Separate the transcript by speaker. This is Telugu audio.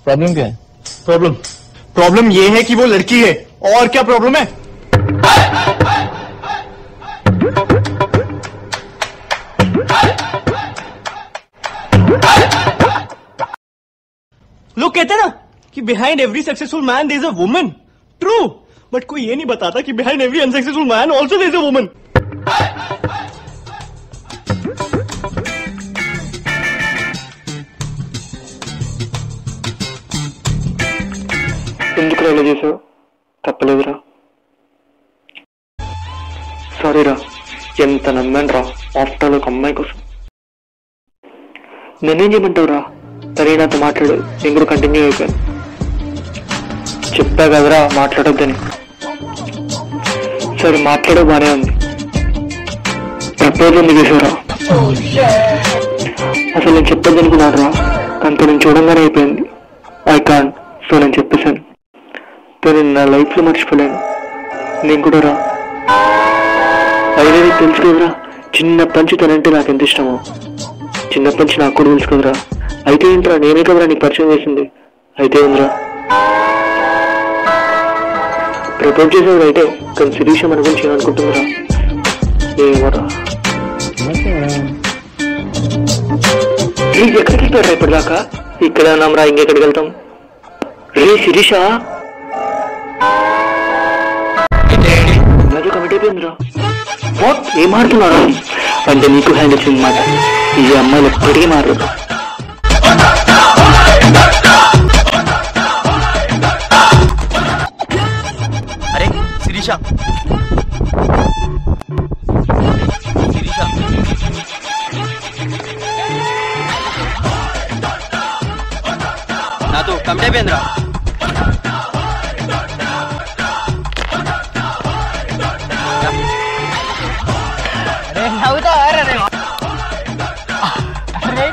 Speaker 1: प्रॉब्लम क्या है?
Speaker 2: प्रॉब्लम ये है कि वो लड़की है। और क्या प्रॉब्लम है? लोग कहते हैं ना कि behind every successful man there is a woman. True, but कोई ये नहीं बताता कि behind every unsuccessful man also there is a woman.
Speaker 3: ఎందుకు ఇలా చేసావు? తప్పలేదురా, సారీరా. ఎంత నమ్మాను రా ఆఫ్టర్ ఒక అమ్మాయి కోసం. నన్నేం చేయమంటావురా? తనే నాతో మాట్లాడు, నేను కూడా కంటిన్యూ అయిపోయాను. చెప్పా కదరా మాట్లాడొద్దని. సరే మాట్లాడే బానే ఉంది. ప్రపోజల్ ఎందుకు చేసావురా? అసలు నేను చెప్పొద్దనుకున్నాను రా, కానీ నేను చూడంగానే అయిపోయింది. ఐ కాంట్, సో నేను చెప్పేశాను. తను నా లైఫ్లో మర్చిపోలేను. నేను కూడా రా. అయితే నీకు తెలుసు కదరా, చిన్నప్పటి నుంచి తనంటే నాకు ఎంత ఇష్టమో. చిన్నప్పటి నుంచి నాకు కూడా తెలుసు కదరా. అయితే ఏంట్రా, నేనే కదరా నీకు పరిచయం చేసింది. అయితే ఏంద్రా ప్రపోజ్ చేసేది అయితే, కానీ శిరీష మన గురించి ఏమనుకుంటుందిరా? ఏమోరా. ఎక్కడికి వెళ్తారా ఇప్పటిదాకా? ఇక్కడ ఉన్నాంరా, ఇంకెక్కడికి వెళ్తాం? రే శిరీష, కమిట్ అయిపోయిందిరా. వాట్, ఏం మారుతున్నారా? అంటే నీకు హ్యాండ్ ఇచ్చింది మాట. ఈ అమ్మాయిలు ఎప్పటికీ మారదు.
Speaker 4: అరే శిరీష, నాతో కమిట్ అయిపోయిందిరా.
Speaker 1: अरे